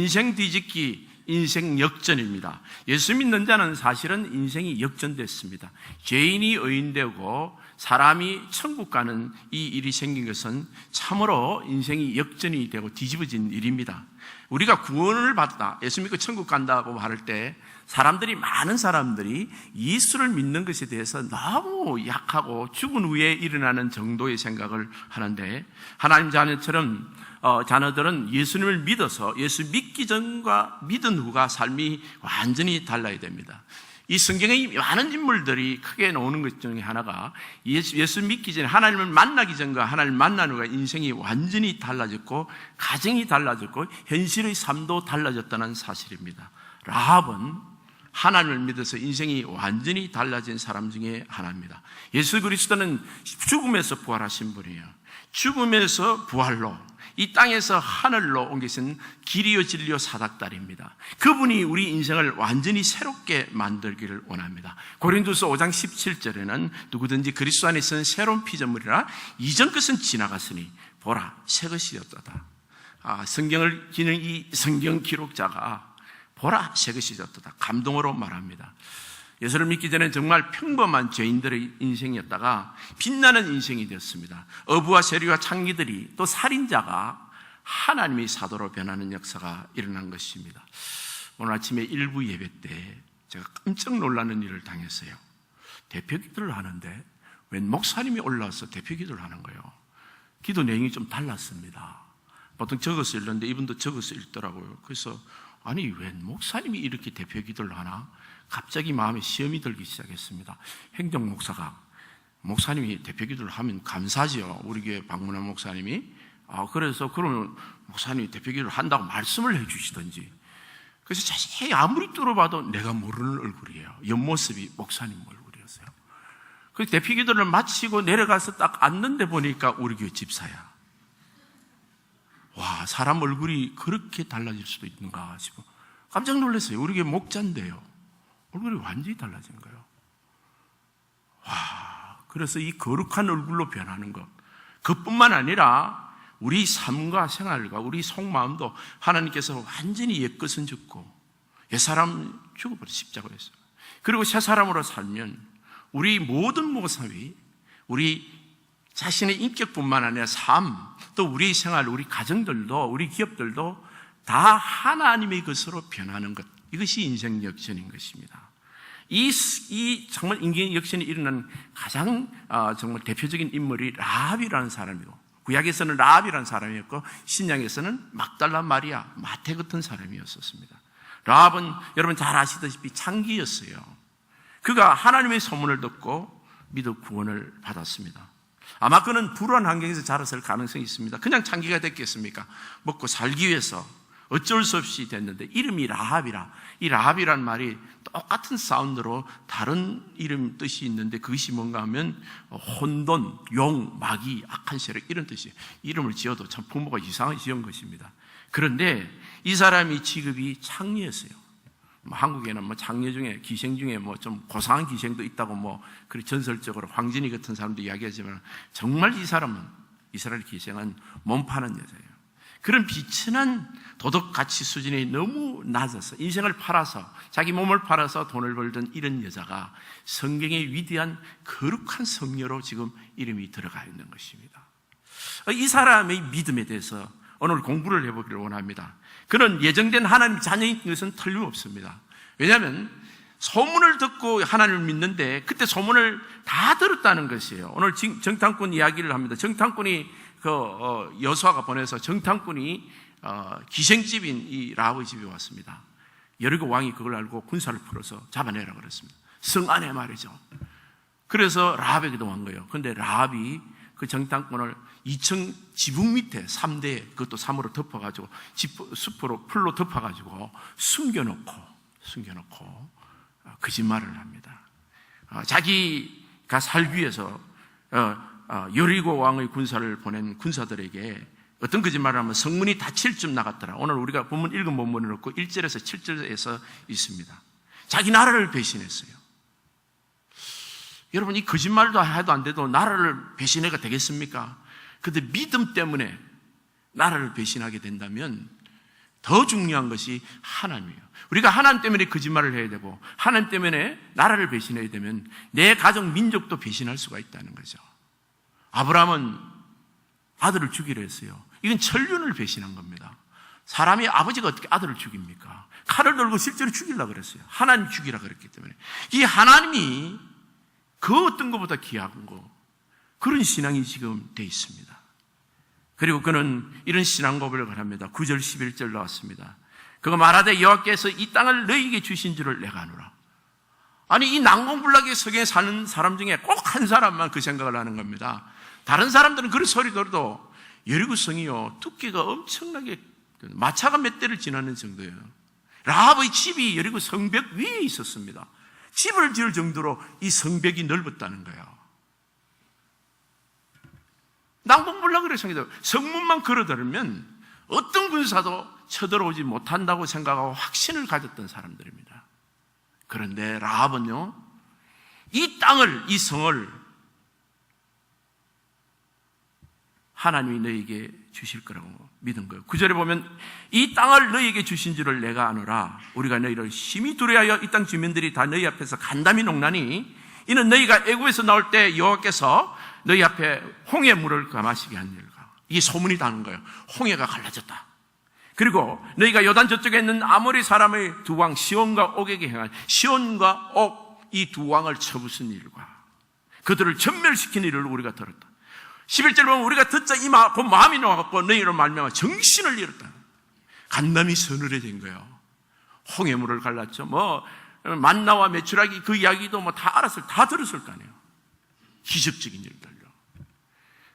인생 뒤집기, 인생 역전입니다. 예수 믿는 자는 사실은 인생이 역전됐습니다. 죄인이 의인되고 사람이 천국 가는 이 일이 생긴 것은 참으로 인생이 역전이 되고 뒤집어진 일입니다. 우리가 구원을 받다, 예수 믿고 천국 간다고 말할 때 많은 사람들이 예수를 믿는 것에 대해서 너무 약하고 죽은 후에 일어나는 정도의 생각을 하는데, 하나님 자녀들은 예수님을 믿어서 예수 믿기 전과 믿은 후가 삶이 완전히 달라야 됩니다. 이 성경의 많은 인물들이 크게 나오는 것 중에 하나가 예수 믿기 전에, 하나님을 만나기 전과 하나님을 만난 후가 인생이 완전히 달라졌고, 가정이 달라졌고, 현실의 삶도 달라졌다는 사실입니다. 라합은 하나님을 믿어서 인생이 완전히 달라진 사람 중에 하나입니다. 예수 그리스도는 죽음에서 부활하신 분이에요. 죽음에서 부활로 이 땅에서 하늘로 옮기신 길이요 진리요 사닥다리입니다. 그분이 우리 인생을 완전히 새롭게 만들기를 원합니다. 고린도서 5장 17절에는 누구든지 그리스도 안에 있는 새로운 피조물이라 이전 것은 지나갔으니 보라 새 것이었도다. 성경을 기는 이 성경 기록자가 보라 새 것이었도다 감동으로 말합니다. 예수를 믿기 전에 정말 평범한 죄인들의 인생이었다가 빛나는 인생이 되었습니다. 어부와 세리와 창기들이, 또 살인자가 하나님의 사도로 변하는 역사가 일어난 것입니다. 오늘 아침에 일부 예배 때 제가 깜짝 놀라는 일을 당했어요. 대표 기도를 하는데 웬 목사님이 올라와서 대표 기도를 하는 거예요. 기도 내용이 좀 달랐습니다. 보통 적어서 읽는데 이분도 적어서 읽더라고요. 그래서 아니 웬 목사님이 이렇게 대표 기도를 하나? 갑자기 마음에 시험이 들기 시작했습니다. 행정 목사가 목사님이 대표 기도를 하면 감사지요. 우리 교회 방문한 목사님이. 그래서 그러면 목사님이 대표 기도를 한다고 말씀을 해 주시던지. 그래서 자세히 아무리 뚫어봐도 내가 모르는 얼굴이에요. 옆모습이 목사님 얼굴이었어요. 그래서 대표 기도를 마치고 내려가서 딱 앉는데 보니까 우리 교회 집사야. 와, 사람 얼굴이 그렇게 달라질 수도 있는가 싶어 깜짝 놀랐어요. 우리 교회 목자인데요. 얼굴이 완전히 달라진 거예요. 와, 그래서 이 거룩한 얼굴로 변하는 것, 그뿐만 아니라 우리 삶과 생활과 우리 속마음도 하나님께서 완전히 옛것은 죽고 옛사람 죽어버려 십자가로 했어요. 그리고 새 사람으로 살면 우리 모든 모습이 우리 자신의 인격뿐만 아니라 삶, 또 우리 생활, 우리 가정들도, 우리 기업들도 다 하나님의 것으로 변하는 것, 이것이 인생 역전인 것입니다. 이 정말 인생 역전이 일어난 가장 정말 대표적인 인물이 라합이라는 사람이고, 구약에서는 라합이라는 사람이었고 신약에서는 막달라 마리아, 마태 같은 사람이었었습니다. 라합은 여러분 잘 아시다시피 창기였어요. 그가 하나님의 소문을 듣고 믿어 구원을 받았습니다. 아마 그는 불우한 환경에서 자랐을 가능성이 있습니다. 그냥 창기가 됐겠습니까? 먹고 살기 위해서 어쩔 수 없이 됐는데, 이름이 라합이라, 이 라합이란 말이 똑같은 사운드로 다른 이름 뜻이 있는데, 그것이 뭔가 하면 혼돈, 용, 마귀, 악한 세력, 이런 뜻이에요. 이름을 지어도 참 부모가 이상하게 지은 것입니다. 그런데 이 사람이 직업이 창녀였어요. 한국에는 창녀 중에, 기생 중에 좀 고상한 기생도 있다고 그리 전설적으로 황진이 같은 사람도 이야기하지만, 정말 이 사람은, 이스라엘 기생은 몸 파는 여자예요. 그런 비천한 도덕 가치 수준이 너무 낮아서, 인생을 팔아서, 자기 몸을 팔아서 돈을 벌던 이런 여자가 성경의 위대한 거룩한 성녀로 지금 이름이 들어가 있는 것입니다. 이 사람의 믿음에 대해서 오늘 공부를 해보기를 원합니다. 그는 예정된 하나님 자녀인 것은 틀림없습니다. 왜냐하면 소문을 듣고 하나님을 믿는데, 그때 소문을 다 들었다는 것이에요. 오늘 정탐꾼 이야기를 합니다. 정탐꾼이 여호수아가 보내서 정탐꾼이 기생집인 이 라합의 집에 왔습니다. 여리고 왕이 그걸 알고 군사를 풀어서 잡아내라 그랬습니다. 성 안에 말이죠. 그래서 라합에게도 온 거예요. 그런데 라합이 그 정탐꾼을 2층 지붕 밑에 3대, 그것도 3으로 덮어가지고 숲으로 풀로 덮어가지고 숨겨놓고 거짓말을 합니다. 자기가 살기 위해서 여리고 왕의 군사를 보낸 군사들에게 어떤 거짓말을 하면 성문이 닫힐 쯤 나갔더라. 오늘 우리가 본문 읽은 본문을 놓고 1절에서 7절에서 있습니다. 자기 나라를 배신했어요. 여러분, 이 거짓말도 해도 안 돼도 나라를 배신해가 되겠습니까? 그런데 믿음 때문에 나라를 배신하게 된다면 더 중요한 것이 하나님이에요. 우리가 하나님 때문에 거짓말을 해야 되고 하나님 때문에 나라를 배신해야 되면 내 가족, 민족도 배신할 수가 있다는 거죠. 아브라함은 아들을 죽이려 했어요. 이건 천륜을 배신한 겁니다. 사람이 아버지가 어떻게 아들을 죽입니까? 칼을 들고 실제로 죽이려고 그랬어요. 하나님 죽이라 그랬기 때문에. 이 하나님이 그 어떤 것보다 귀한 거, 그런 신앙이 지금 돼 있습니다. 그리고 그는 이런 신앙 고백을 합니다. 9절 11절 나왔습니다. 그가 말하되 여호와께서 이 땅을 너희에게 주신 줄을 내가 아노라. 아니, 이 난공불락의 성에 사는 사람 중에 꼭 한 사람만 그 생각을 하는 겁니다. 다른 사람들은 그런 소리 들어도 여리고 성이요, 두께가 엄청나게 마차가 몇 대를 지나는 정도예요. 라합의 집이 여리고 성벽 위에 있었습니다. 집을 지을 정도로 이 성벽이 넓었다는 거예요. 난공불락으로 생각해도 성문만 걸어들으면 어떤 군사도 쳐들어오지 못한다고 생각하고 확신을 가졌던 사람들입니다. 그런데 라합은요, 이 땅을, 이 성을 하나님이 너희에게 주실 거라고 믿은 거예요. 9절에 보면 이 땅을 너희에게 주신 줄을 내가 아노라. 우리가 너희를 심히 두려워하여 이 땅 주민들이 다 너희 앞에서 간담이 녹나니 이는 너희가 애굽에서 나올 때 여호와께서 너희 앞에 홍해 물을 감하시게 한 일과. 이게 소문이 나는 거예요. 홍해가 갈라졌다. 그리고 너희가 요단 저쪽에 있는 아모리 사람의 두 왕 시온과 옥에게 행한 시온과 옥 이 두 왕을 쳐부순 일과 그들을 전멸시킨 일을 우리가 들었다. 11절 보면 우리가 듣자 그 마음이 놓아갖고 너희로 말미암아 정신을 잃었다. 간담이 서늘해진 거예요. 홍해물을 갈랐죠. 만나와 메추라기 그 이야기도 다 다 들었을 거 아니에요. 기적적인 일들요.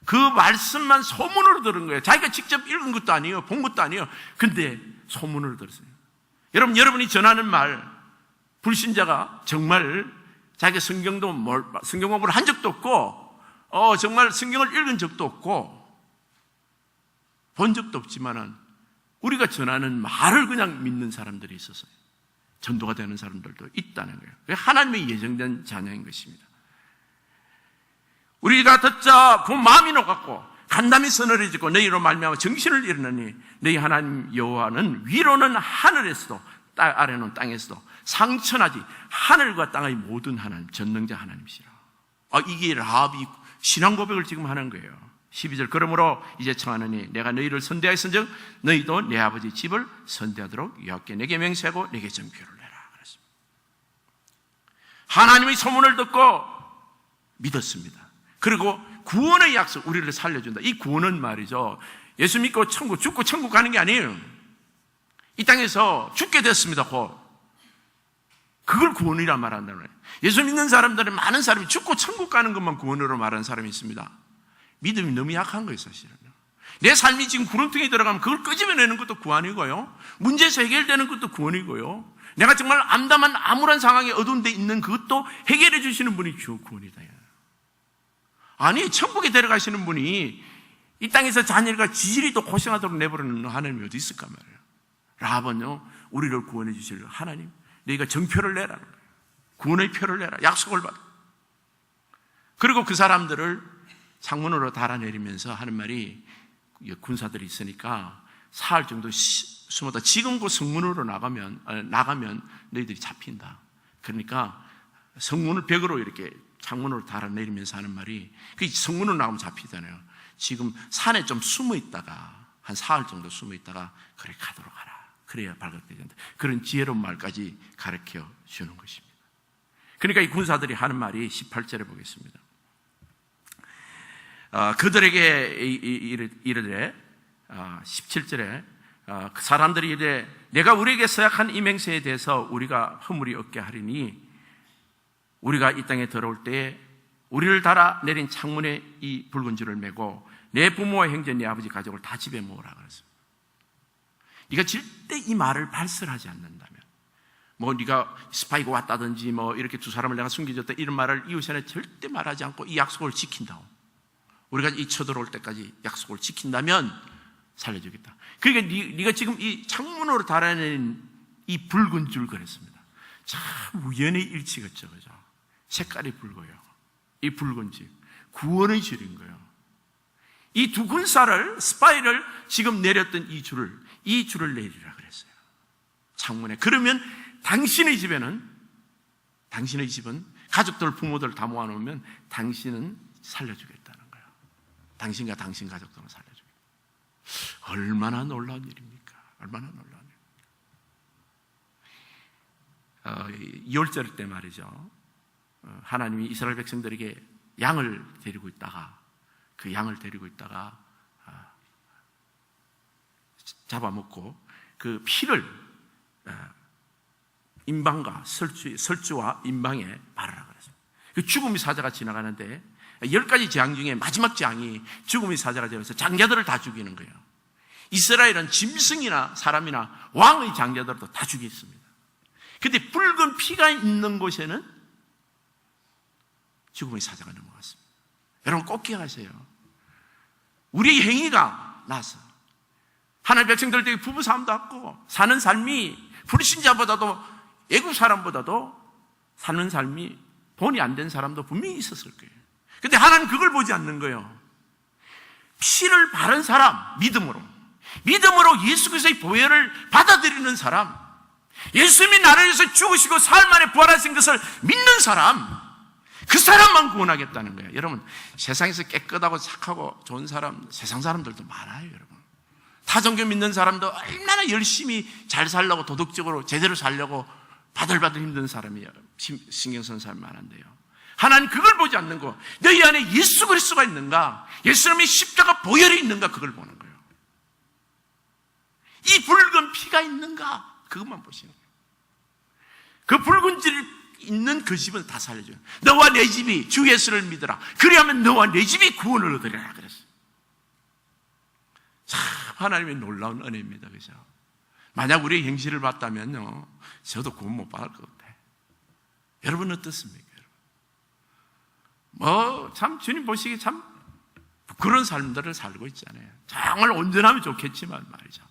그 말씀만 소문으로 들은 거예요. 자기가 직접 읽은 것도 아니에요. 본 것도 아니에요. 근데 소문으로 들었어요. 여러분이 전하는 말, 불신자가 정말 자기가 성경 공부를 한 적도 없고 정말 성경을 읽은 적도 없고 본 적도 없지만은 우리가 전하는 말을 그냥 믿는 사람들이 있었어요. 전도가 되는 사람들도 있다는 거예요. 하나님의 예정된 자녀인 것입니다. 우리가 듣자 그 마음이 녹았고 간담이 서늘해지고 너희로 말미암아 정신을 잃으니 너희 하나님 여호와는 위로는 하늘에서도 아래는 땅에서도 상천하지 하늘과 땅의 모든 하나님, 전능자 하나님이시라. 이게 라합이 신앙 고백을 지금 하는 거예요. 12절 그러므로 이제 청하노니 내가 너희를 선대하였은즉 너희도 내 아버지 집을 선대하도록 여호와께 내게 맹세하고 내게 전표를 내라 그랬습니다. 하나님의 소문을 듣고 믿었습니다. 그리고 구원의 약속, 우리를 살려준다. 이 구원은 말이죠, 예수 믿고 죽고 천국 가는 게 아니에요. 이 땅에서 죽게 됐습니다. 곧 그걸 구원이라 말한다는 거예요. 예수 믿는 사람들은 많은 사람이 죽고 천국 가는 것만 구원으로 말하는 사람이 있습니다. 믿음이 너무 약한 거예요. 사실은 내 삶이 지금 구렁텅이에 들어가면 그걸 끄집어내는 것도 구원이고요, 문제에서 해결되는 것도 구원이고요, 내가 정말 암담한 암울한 상황에 어두운 데 있는 그것도 해결해 주시는 분이 주 구원이다. 아니, 천국에 데려가시는 분이 이 땅에서 자녀가 지질이 또 고생하도록 내버리는 하나님이 어디 있을까 말이에요. 라합은요, 우리를 구원해 주실 하나님, 너희가 정표를 내라, 구원의 표를 내라, 약속을 받아. 그리고 그 사람들을 창문으로 달아내리면서 하는 말이, 군사들이 있으니까 사흘 정도 숨었다. 지금 그 성문으로 나가면 너희들이 잡힌다. 그러니까 성문을 벽으로 이렇게 창문으로 달아내리면서 하는 말이, 그 성문으로 나가면 잡히잖아요. 지금 산에 좀 숨어 있다가 한 사흘 정도 숨어 있다가 그래 가도록 하라. 그래야 발각되게 된다. 그런 지혜로운 말까지 가르쳐 주는 것입니다. 그러니까 이 군사들이 하는 말이 18절에 보겠습니다. 그들에게 이르되 17절에 그 사람들이 이르되 내가 우리에게 서약한 이 맹세에 대해서 우리가 허물이 없게 하리니 우리가 이 땅에 들어올 때에 우리를 달아 내린 창문에 이 붉은 줄을 매고 내 부모와 형제 내 아버지 가족을 다 집에 모으라 그랬습니다. 네가 절대 이 말을 발설하지 않는다면, 네가 스파이가 왔다든지 이렇게 두 사람을 내가 숨겨줬다 이런 말을 이웃에 절대 말하지 않고 이 약속을 지킨다고, 우리가 이 쳐들어올 때까지 약속을 지킨다면 살려주겠다. 그러니까 네가 지금 이 창문으로 달아낸 이 붉은 줄 그랬습니다. 참 우연의 일치겠죠, 그죠? 색깔이 붉어요. 이 붉은 줄, 구원의 줄인 거예요. 이 두 군사를, 스파이를 지금 내렸던 이 줄을 내리라 그래요. 창문에. 그러면 당신의 집은 가족들, 부모들 다 모아놓으면 당신은 살려주겠다는 거예요. 당신과 당신 가족들은 살려주겠다. 얼마나 놀라운 일입니까? 얼마나 놀라운 일입니까? 2월절 때 말이죠. 하나님이 이스라엘 백성들에게 양을 데리고 있다가 잡아먹고 그 피를 임방과 설주와 임방에 바르라 그랬습니다. 그 죽음의 사자가 지나가는데 10가지 재앙 중에 마지막 재앙이 죽음의 사자가 되어서 장자들을 다 죽이는 거예요. 이스라엘은 짐승이나 사람이나 왕의 장자들도 다 죽였습니다. 근데 붉은 피가 있는 곳에는 죽음의 사자가 넘어갔습니다. 여러분 꼭 기억하세요. 우리의 행위가 나서 하나님 백성들에게 부부싸움도 하고 사는 삶이 불신자보다도 애국 사람보다도 사는 삶이 본이 안 된 사람도 분명히 있었을 거예요. 근데 하나님 그걸 보지 않는 거예요. 피를 바른 사람, 믿음으로 예수 그리스도의 보혈을 받아들이는 사람, 예수님이 나를 위해서 죽으시고 사흘 만에 부활하신 것을 믿는 사람, 그 사람만 구원하겠다는 거예요. 여러분, 세상에서 깨끗하고 착하고 좋은 사람, 세상 사람들도 많아요, 여러분. 타종교 믿는 사람도 얼마나 열심히 잘 살려고, 도덕적으로 제대로 살려고 바들바들 힘든 사람이에요. 신경 쓰는 사람이 많은데요. 하나님 그걸 보지 않는 거, 너희 안에 예수 그리스도가 있는가, 예수님의 십자가 보혈이 있는가, 그걸 보는 거예요. 이 붉은 피가 있는가, 그것만 보시는 거예요. 그 붉은 질 있는 그 집은 다 살려줘요. 너와 내 집이 주 예수를 믿으라. 그리하면 너와 내 집이 구원을 얻으리라 그랬어요. 참 하나님의 놀라운 은혜입니다. 그죠? 만약 우리의 행실을 봤다면요, 저도 구원 못 받을 것 같아요. 여러분 어떻습니까? 참 주님 보시기에 참 그런 삶들을 살고 있잖아요. 정말 온전하면 좋겠지만 말이죠.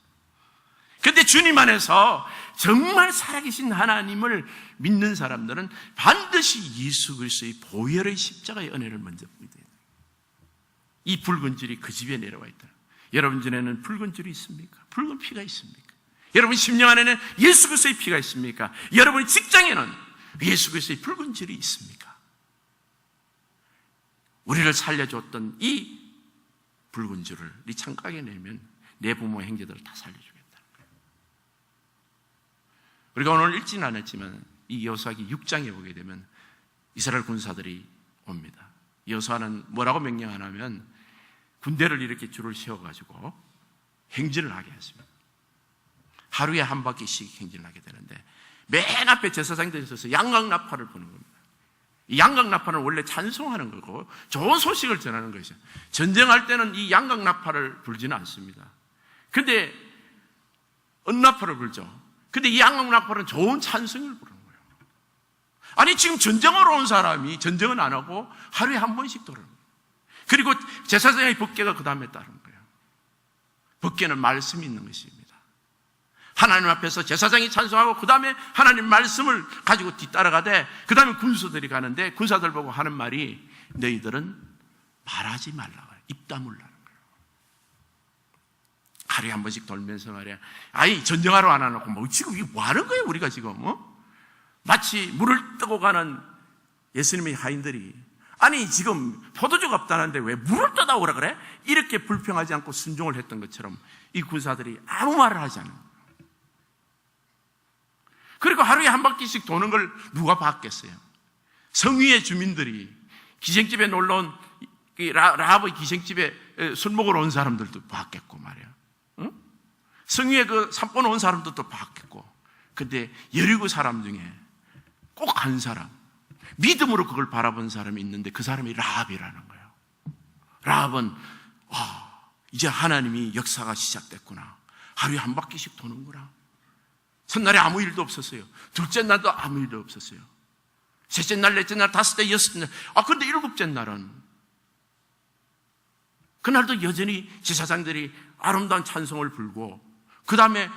근데 주님 안에서 정말 살아계신 하나님을 믿는 사람들은 반드시 예수 그리스도의 보혈의 십자가의 은혜를 먼저 믿어야 돼요. 이 붉은 줄이 그 집에 내려와 있다. 여러분 전에는 붉은 줄이 있습니까? 붉은 피가 있습니까? 여러분 심령 안에는 예수 그리스도의 피가 있습니까? 여러분 직장에는 예수 그리스도의 붉은 줄이 있습니까? 우리를 살려줬던 이 붉은 줄을 네 창가에 내면 내 부모의 형제들을 다 살려주겠다. 우리가 오늘 읽지는 않았지만 이 여호수아기 6장에 보게 되면 이스라엘 군사들이 옵니다. 여호수아는 뭐라고 명령하냐면 군대를 이렇게 줄을 세워가지고 행진을 하게 했습니다. 하루에 한 바퀴씩 행진을 하게 되는데 맨 앞에 제사장들이 서서 양각나팔을 부는 겁니다. 이 양각나팔은 원래 찬송하는 거고 좋은 소식을 전하는 것이죠. 전쟁할 때는 이 양각나팔을 불지는 않습니다. 근데 은나팔을 불죠. 근데 이 양각나팔은 좋은 찬송을 부르는 거예요. 아니 지금 전쟁하러 온 사람이 전쟁은 안 하고 하루에 한 번씩 돌아오는 거예요. 그리고 제사장의 법궤가 그 다음에 따른 거예요. 법궤는 말씀이 있는 것입니다. 하나님 앞에서 제사장이 찬송하고 그 다음에 하나님 말씀을 가지고 뒤따라가되 그 다음에 군수들이 가는데 군사들 보고 하는 말이 너희들은 말하지 말라고 해요. 입 다물라는 거예요. 하루에 한 번씩 돌면서 말이야. 아니 전쟁하러 안 하놓고 뭐 지금 이게 뭐 하는 거예요 우리가 지금 마치 물을 뜨고 가는 예수님의 하인들이 아니 지금 포도주가 없다는데 왜 물을 떠다 오라 그래? 이렇게 불평하지 않고 순종을 했던 것처럼 이 군사들이 아무 말을 하지 않아요. 그리고 하루에 한 바퀴씩 도는 걸 누가 봤겠어요? 성위의 주민들이 기생집에 놀러온 라합의 기생집에 술 먹으러 온 사람들도 봤겠고 말이야. 응? 성위에 그 산보러 온 사람들도 봤겠고. 근데 여리고 사람 중에 꼭 한 사람 믿음으로 그걸 바라본 사람이 있는데 그 사람이 라합이라는 거예요. 라합은 이제 하나님이 역사가 시작됐구나. 하루에 한 바퀴씩 도는구나. 첫날에 아무 일도 없었어요. 둘째 날도 아무 일도 없었어요. 셋째 날, 넷째 날, 다섯째, 여섯째 날. 그런데 일곱째 날은 그날도 여전히 제사장들이 아름다운 찬송을 불고 그 다음에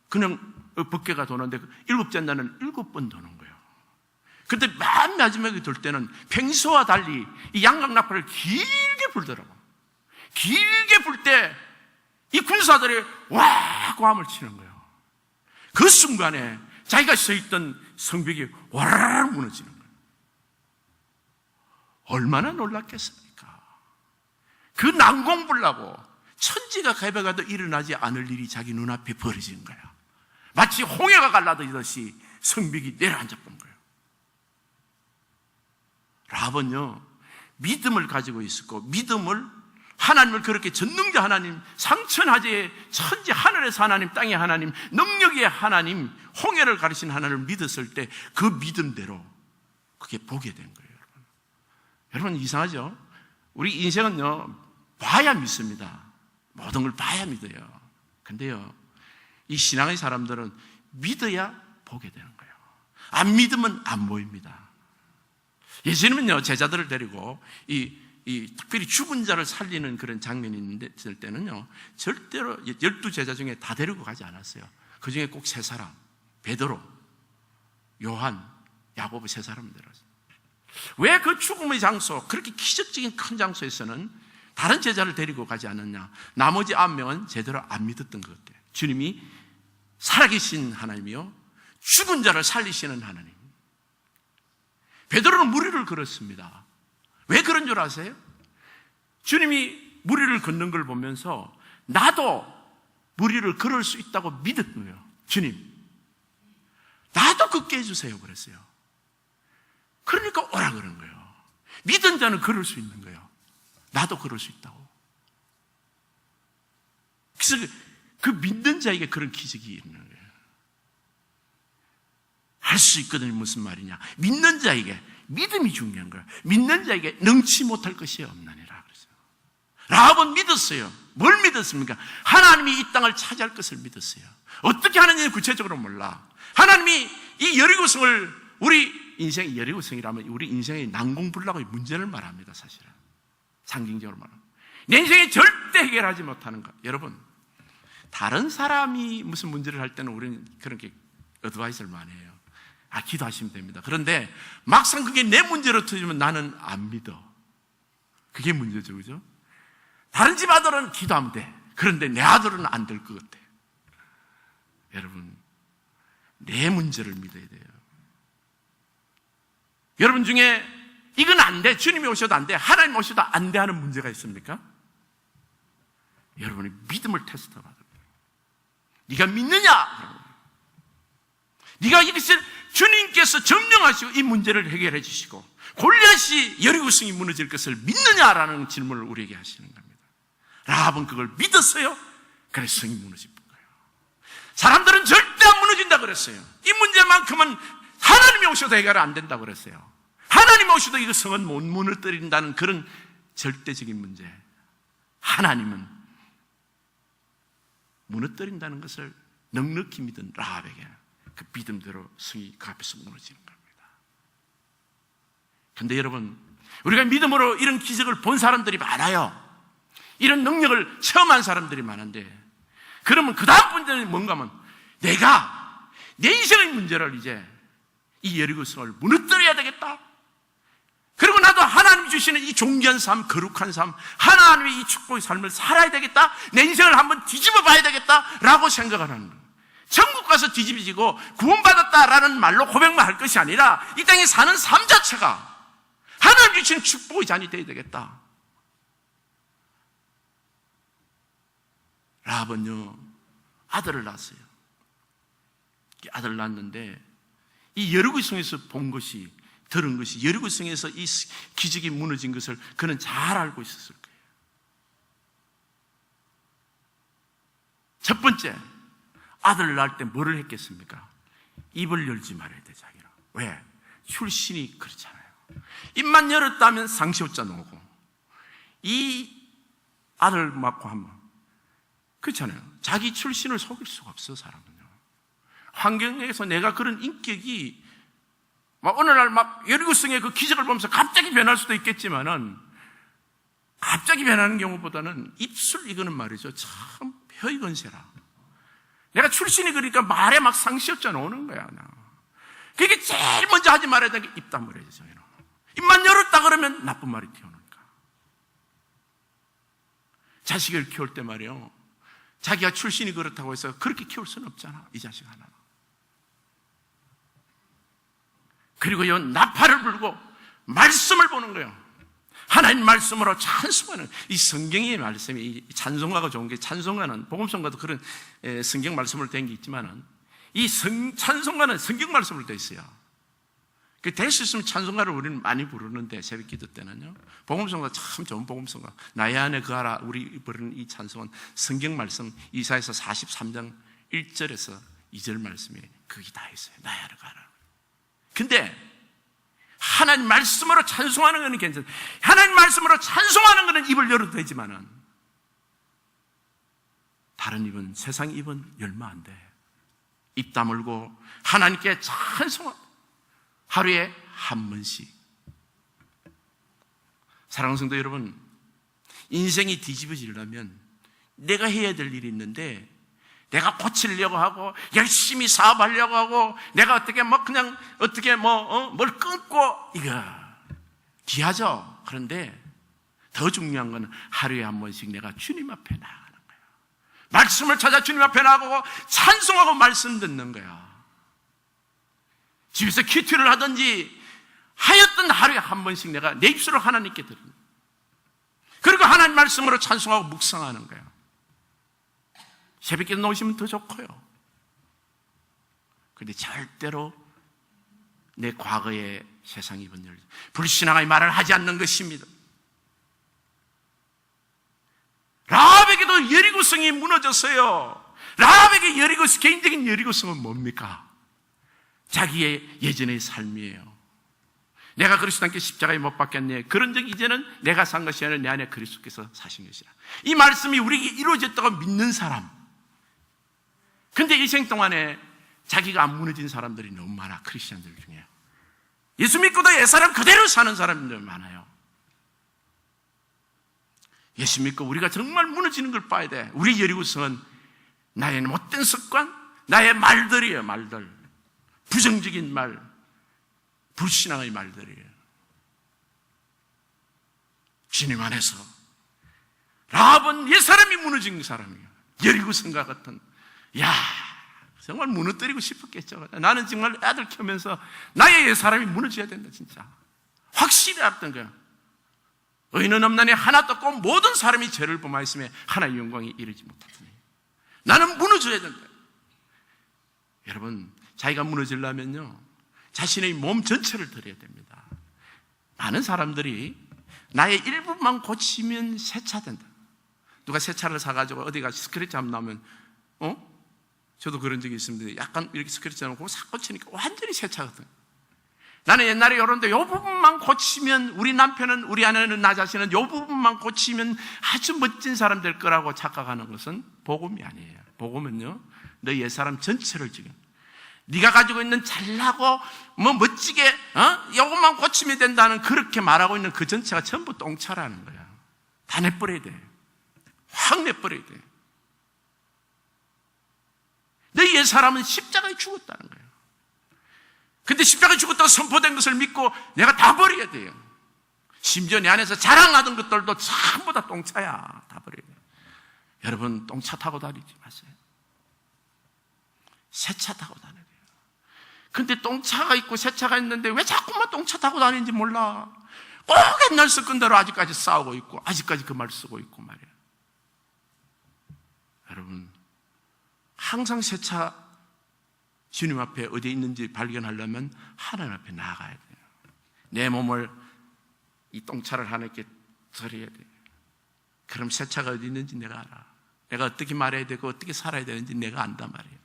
그냥 법궤가 도는데 일곱째 날은 7번 도는 거예요. 근데 맨 마지막에 돌 때는 평소와 달리 이 양각나팔을 길게 불더라고. 길게 불 때 이 군사들이 와! 고함을 치는 거예요. 그 순간에 자기가 서 있던 성벽이 와라락 무너지는 거예요. 얼마나 놀랐겠습니까? 그 난공불락고 천지가 가벼가도 일어나지 않을 일이 자기 눈앞에 벌어지는 거야. 마치 홍해가 갈라지듯이 성벽이 내려앉아 본 거예요. 라합은요, 믿음을 가지고 있었고, 하나님을 그렇게 전능자 하나님, 상천하제의 천지 하늘에서 하나님, 땅의 하나님, 능력의 하나님, 홍해를 가르친 하나님을 믿었을 때 그 믿음대로 그게 보게 된 거예요. 여러분 이상하죠? 우리 인생은요, 봐야 믿습니다. 모든 걸 봐야 믿어요. 근데요, 이 신앙의 사람들은 믿어야 보게 되는 거예요. 안 믿으면 안 보입니다. 예수님은요, 제자들을 데리고 특별히 죽은 자를 살리는 그런 장면이 있을 때는요, 절대로 12제자 중에 다 데리고 가지 않았어요. 그 중에 꼭 3사람, 베드로, 요한, 야고보 3사람 데려왔어요. 왜 그 죽음의 장소, 그렇게 기적적인 큰 장소에서는 다른 제자를 데리고 가지 않았냐? 나머지 9명은 제대로 안 믿었던 것 같아요. 주님이 살아계신 하나님이요, 죽은 자를 살리시는 하나님. 베드로는 무리를 걸었습니다. 왜 그런 줄 아세요? 주님이 무리를 걷는 걸 보면서 나도 무리를 걸을 수 있다고 믿은 거예요. 주님, 나도 걷게 해주세요 그랬어요. 그러니까 오라 그런 거예요. 믿은 자는 걸을 수 있는 거예요. 나도 걸을 수 있다고. 그래서 그 믿는 자에게 그런 기적이 있는 거예요. 할 수 있거든요. 무슨 말이냐? 믿는 자에게 믿음이 중요한 거예요. 믿는 자에게 능치 못할 것이 없느니라 그랬어요. 라합은 믿었어요. 뭘 믿었습니까? 하나님이 이 땅을 차지할 것을 믿었어요. 어떻게 하느냐는 구체적으로 몰라. 하나님이 이 여리고성을, 우리 인생의 여리고성이라면 우리 인생의 난공불락의 문제를 말합니다. 사실은 상징적으로 말합니다. 내 인생에 절대 해결하지 못하는 것. 여러분, 다른 사람이 무슨 문제를 할 때는 우리는 그렇게 어드바이스를 많이 해요. 기도하시면 됩니다. 그런데 막상 그게 내 문제로 터지면 나는 안 믿어. 그게 문제죠, 그죠? 다른 집 아들은 기도하면 돼. 그런데 내 아들은 안 될 것 같아. 여러분, 내 문제를 믿어야 돼요. 여러분 중에 이건 안 돼, 주님이 오셔도 안 돼, 하나님 오셔도 안 돼 하는 문제가 있습니까? 여러분이 믿음을 테스트 받아요. 네가 믿느냐? 네가 이것을 주님께서 점령하시고 이 문제를 해결해 주시고 골리앗이 여리고성이 무너질 것을 믿느냐라는 질문을 우리에게 하시는 겁니다. 라합은 그걸 믿었어요. 그래서 성이 무너진 거예요. 사람들은 절대 안 무너진다 그랬어요. 이 문제만큼은 하나님이 오셔도 해결 안 된다고 그랬어요. 하나님이 오셔도 이거 성은 못 무너뜨린다는 그런 절대적인 문제. 하나님은 무너뜨린다는 것을 넉넉히 믿은 라합에게 그 믿음대로 성이 그 앞에서 무너지는 겁니다. 그런데 여러분, 우리가 믿음으로 이런 기적을 본 사람들이 많아요. 이런 능력을 체험한 사람들이 많은데, 그러면 그 다음 문제는 뭔가 하면 내가 내 인생의 문제를 이제 이 여리고성을 무너뜨려야 되겠다. 그리고 나도 하나님이 주시는 이 존귀한 삶, 거룩한 삶, 하나님의 이 축복의 삶을 살아야 되겠다. 내 인생을 한번 뒤집어 봐야 되겠다라고 생각을 하는 거예요. 천국 가서 뒤집어지고 구원받았다라는 말로 고백만 할 것이 아니라 이 땅에 사는 삶 자체가 하나님 주시는 축복의 잔이 되어야 되겠다. 라합은요, 아들을 낳았어요. 아들을 낳았는데 이 여리고성에서 본 것이, 들은 것이, 여리고성에서 이 기적이 무너진 것을 그는 잘 알고 있었을 거예요. 첫 번째, 아들을 낳을 때 뭐를 했겠습니까? 입을 열지 말아야 돼, 자기는. 왜? 출신이 그렇잖아요. 입만 열었다면 상시호자 나오고, 이 아들 낳고 하면 그렇잖아요. 자기 출신을 속일 수가 없어, 사람은요. 환경에서 내가 그런 인격이 막 어느 날 막 여리고성의 그 기적을 보면서 갑자기 변할 수도 있겠지만은, 갑자기 변하는 경우보다는 입술 이거는 말이죠, 참 혀의 건세라. 내가 출신이 그러니까 말에 막 상시효자 나오는 거야. 그게 제일 먼저 하지 말아야 되는 게 입 다물어야 되죠. 입만 열었다 그러면 나쁜 말이 튀어나오니까. 자식을 키울 때 말이요, 자기가 출신이 그렇다고 해서 그렇게 키울 수는 없잖아, 이 자식 하나. 그리고 이 나팔을 불고 말씀을 보는 거예요. 하나님 말씀으로 찬송하는 이 성경의 말씀이, 이 찬송가가 좋은 게, 찬송가는 복음성가도 그런 성경 말씀으로 된 게 있지만은 이 찬송가는 성경 말씀으로 되어 있어요. 그 될 수 있으면 찬송가를 우리는 많이 부르는데, 새벽 기도 때는요. 복음성가 참 좋은 복음성가. 나의 안에 거하라, 우리 부르는 이 찬송은 성경 말씀, 이사야서 43장 1절에서 2절 말씀에 거기 다 있어요. 나의 안에 거하라. 근데 하나님 말씀으로 찬송하는 것은 괜찮아요. 하나님 말씀으로 찬송하는 것은 입을 열어도 되지만은 다른 입은, 세상 입은 열면 안 돼. 입 다물고 하나님께 찬송하고 하루에 한 번씩. 사랑하는 성도 여러분, 인생이 뒤집어지려면 내가 해야 될 일이 있는데, 내가 고치려고 하고 열심히 사업하려고 하고 내가 어떻게 그냥 어떻게 뭘 끊고, 이거 귀하죠. 그런데 더 중요한 건 하루에 한 번씩 내가 주님 앞에 나가는 거야. 말씀을 찾아 주님 앞에 나가고 찬송하고 말씀 듣는 거야. 집에서 큐티를 하든지 하였던 하루에 한 번씩 내가 내 입술로 하나님께 드리는 거야. 그리고 하나님 말씀으로 찬송하고 묵상하는 거야. 새벽에 놓으시면 더 좋고요. 그런데 절대로 내 과거의 세상 입은 열, 불신앙의 말을 하지 않는 것입니다. 라합에게도 여리고성이 무너졌어요. 라합에게 개인적인 여리고성은 뭡니까? 자기의 예전의 삶이에요. 내가 그리스도께 십자가에 못 박혔네. 그런 적이 이제는 내가 산 것이 아니라 내 안에 그리스도께서 사신 것이라. 이 말씀이 우리에게 이루어졌다고 믿는 사람. 근데 일생 동안에 자기가 안 무너진 사람들이 너무 많아. 크리스천들 중에 예수 믿고도 옛사람 그대로 사는 사람들 많아요. 예수 믿고 우리가 정말 무너지는 걸 봐야 돼. 우리 여리고성은 나의 못된 습관, 나의 말들이에요. 말들, 부정적인 말, 불신앙의 말들이에요. 주님 안에서 라합은 옛사람이 무너진 사람이에요. 여리고성과 같은, 정말 무너뜨리고 싶었겠죠. 나는 정말 애들 키우면서 나의 옛사람이 무너져야 된다. 진짜 확실히 알았던 거야. 의인은 없나니 하나도 없고 모든 사람이 죄를 범하였으며 하나의 영광이 이르지 못하더니 나는 무너져야 된다. 여러분, 자기가 무너지려면요 자신의 몸 전체를 드려야 됩니다. 많은 사람들이 나의 일부만 고치면 세차된다. 누가 세차를 사가지고 어디가 스크래치 한번 나오면 저도 그런 적이 있습니다. 약간 이렇게 스크래치 나오고 싹 고치니까 완전히 세차거든. 나는 옛날에 이런데 이 부분만 고치면, 우리 남편은, 우리 아내는, 나 자신은 이 부분만 고치면 아주 멋진 사람 될 거라고 착각하는 것은 복음이 아니에요. 복음은요, 너 옛사람 전체를 지금 네가 가지고 있는 잘나고 멋지게 이것만 고치면 된다는, 그렇게 말하고 있는 그 전체가 전부 똥차라는 거야. 다 내버려야 돼. 확 내버려야 돼. 너 옛사람은 십자가에 죽었다는 거예요. 근데 십자가에 죽었다고 선포된 것을 믿고 내가 다 버려야 돼요. 심지어 내 안에서 자랑하던 것들도 전부 다 똥차야. 다 버려야 돼요. 여러분, 똥차 타고 다니지 마세요. 새차 타고 다녀야 돼요. 근데 똥차가 있고 새차가 있는데 왜 자꾸만 똥차 타고 다니는지 몰라. 꼭 옛날 습관대로 아직까지 싸우고 있고 아직까지 그 말 쓰고 있고 말이에요. 여러분, 항상 새 차 주님 앞에 어디에 있는지 발견하려면 하나님 앞에 나아가야 돼요. 내 몸을, 이 똥차를 하나님께 드려야 돼요. 그럼 새 차가 어디 있는지 내가 알아. 내가 어떻게 말해야 되고 어떻게 살아야 되는지 내가 안단 말이에요.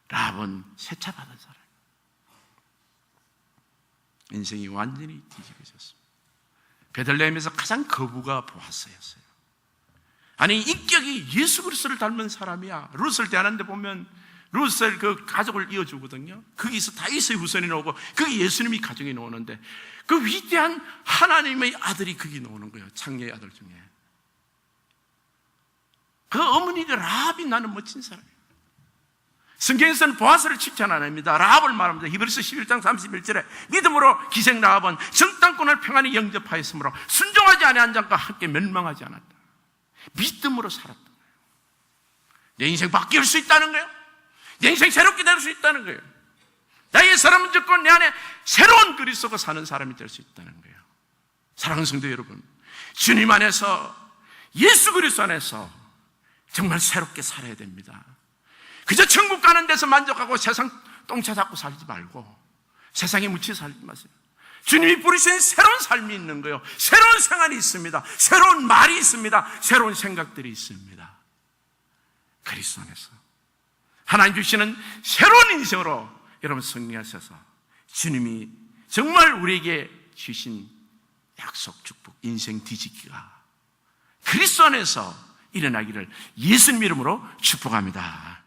라합은 새 차 받은 사람. 인생이 완전히 뒤집어졌습니다. 베들레헴에서 가장 거부가 보아스였어요. 아니, 인격이 예수 그리스도를 닮은 사람이야. 룻을 대하는데 보면 룻을 그 가족을 이어주거든요. 거기서 다윗의 후손이 나오고 거기 예수님이 가정이 나오는데 그 위대한 하나님의 아들이 거기 나오는 거예요. 창녀의 아들 중에. 그 어머니가 라합이 나는 멋진 사람이에요. 성경에서는 보아스를 칭찬 안 합니다. 라합을 말합니다. 히브리서 11장 31절에 믿음으로 기생 라합은 정탐꾼을 평안히 영접하였으므로 순종하지 아니한 자과 함께 멸망하지 않았다. 믿음으로 살았다. 내 인생 바뀔 수 있다는 거예요. 내 인생 새롭게 될 수 있다는 거예요. 나의 사람은 죽고 내 안에 새로운 그리스도가 사는 사람이 될 수 있다는 거예요. 사랑하는 성도 여러분, 주님 안에서, 예수 그리스도 안에서 정말 새롭게 살아야 됩니다. 그저 천국 가는 데서 만족하고 세상 똥차 잡고 살지 말고 세상에 묻혀 살지 마세요. 주님이 부르신 새로운 삶이 있는 거예요. 새로운 생활이 있습니다. 새로운 말이 있습니다. 새로운 생각들이 있습니다. 그리스도 안에서 하나님 주시는 새로운 인생으로 여러분 승리하셔서 주님이 정말 우리에게 주신 약속, 축복, 인생 뒤집기가 그리스도 안에서 일어나기를 예수님 이름으로 축복합니다.